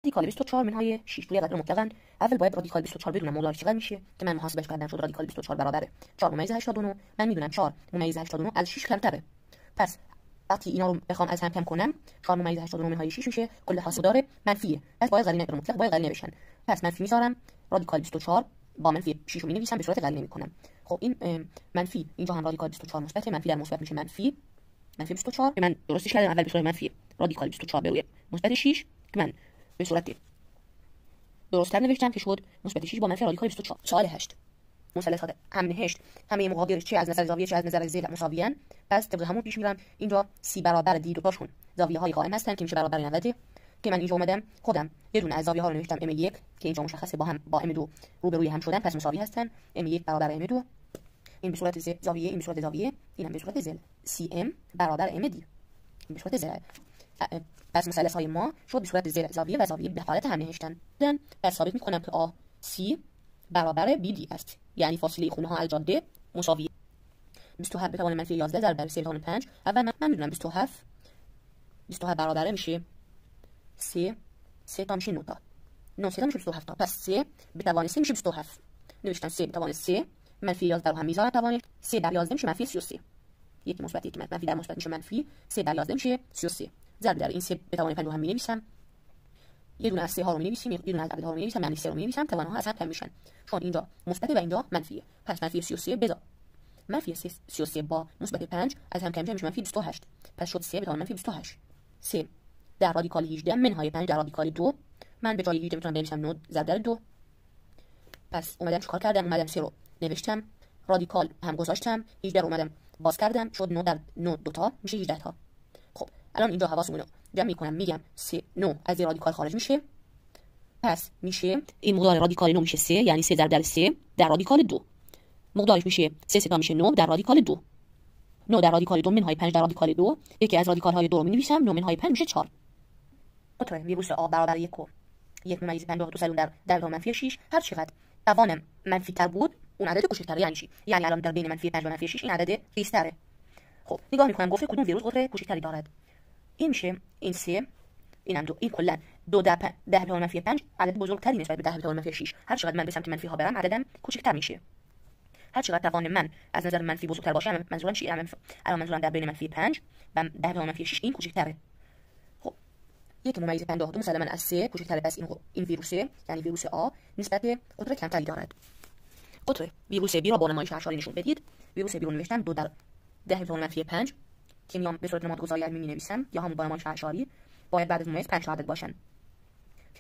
رادیکال 24 منهای 6 روی قدر مطلقاً. اول باید رادیکال 24 بدونم مقدارش چقدر میشه که من محاسبش کردم. شد رادیکال 24 برابر 4 ممیز 89. من میدونم 4 ممیز 89 از 6 کمتره. پس وقتی اینا رو بخوام از هم کم کنم 4 ممیز 89 منهای 6 میشه. کل حاصل داره منفیه. پس باید قرینه غیر مطلق باید قرینه بشن. پس منفی میذارم. رادیکال 24 با منفی 6 رو مینویسم به صورت قرینه میکنم. خب این منفی اینجا هم رادیکال 24 مثبت، منفی در مثبت میشه منفی 24 که من درستش کردم اول به صورت منفی رادیکال 24 به روی مثبت 6 که من به صورت درست نوشتم که شد مثبت 6 با منفی رادیکال 24. سوال 8 مثلثات همین 8 همه مقابلش چه از نظر زاویه چه از نظر ضلع مساویان. پس طبق همون پیش میرم. اینجا سی برابر دی دو تاشون زاویه های قائم هستن که میشه برابر 90 که من اینجا اومدم خودم یه دونه از زاویه ها رو نوشتم m1 که اینجا مشخصه با هم با m2 روبروی هم شدن پس مساوی هستن. m1 برابر m2 این به صورت زاویه این به صورت زاویه اینم به صورت ضلع cm برابر md این به صورت ضلع. پس مثلث های ما شد به صورت ضلع زاویه و زاویه به حالت هم نهشتن. پس ثابت میکنم که AC برابر BD است. یعنی فاصله خونه ها الجاده مساوی 27 به توان منفی 11 ضرب در 3 به توان 5. اول من میدونم 27 برابر میشه 3 تا میشه 9 تا 9 تا میشه 27 تا. پس 3 به توان 3 میشه 27. نوشتم 3 به توان 3 منفی 11 رو هم میذارم توانش 3 در 11 میشه منفی 33. یکی مثبت یکی منفی در مثبت میشه منفی 3 در 11 میشه 33 ضرب در این 3 به توان 5 رو هم می‌نویسم. یه دونه از 3 ها رو می‌نویسیم یه دونه از عدد ها رو می‌نویسم یعنی 3 رو می‌نویسم توان ها از هم کم میشن چون اینجا مثبت و اینجا منفیه. پس منفی 33 بذار منفی 33 با مثبت 5 از هم کم میشه منفی 28. پس شد 3 به توان منفی 28. 3 در رادیکال 18 منهای 5 در رادیکال 2 من به جای 18 میتونم بنویسم 9 ضرب در 2. پس اومدم چیکار کردم اومدم 3 رو نوشتم رادیکال هم گذاشتم 18 رو اومدم باز کردم شد 9 در 9 دو تا میشه 18 تا. خب الان اینجا حواسمون رو جمع میکنم میگم 3 9 از رادیکال خارج میشه. پس میشه این مقدار رادیکال 9 میشه 3 یعنی 3 ضرب در 3 در رادیکال 2 مقدارش میشه 3 تا میشه 9 در رادیکال 2 9 در رادیکال 2 منهای 5 در رادیکال 2 یکی از رادیکال های 2 رو می‌نویسم 9 منهای 5 میشه 4. قطر ویروس آ برابر 1 و 1 ممیز 52 سلول در منفی 6 هر چقدر توان منفی تر بود اون عدد کوچکتره. یعنی چی؟ یعنی الان در بین منفی 5 و منفی 6 این عدد ریزتره. خب نگاه میکنم گفته کدوم ویروس قطر کوچکتری دارد. این میشه این 3 اینم 2 این کلا 2 در 10 به توان منفی 5 عدد بزرگتری نسبت به 10 به توان منفی 6. هر چقدر من به سمت منفی ها برم عددم کوچکتر میشه. هر چقدر توان من از نظر منفی بزرگتر باشه منظورم چیه؟ الان منظورم در بین منفی 5 و 10 به توان منفی 6 این کوچکتره. خب یک ممیز 52 مسلما از 3 کوچکتره. پس این ویروس یعنی ویروس آ نسبت به قطر کمتری دارد. قطر ویروس بی را با نمایش اعشاری نشون بدید. ویروس بی رو نوشتم 2 در 10 به توان منفی 5 که میام به صورت نمادگذاری می نویسم یا همون با نمایش اعشاری باید بعد از ممیز 5 تا عدد باشن.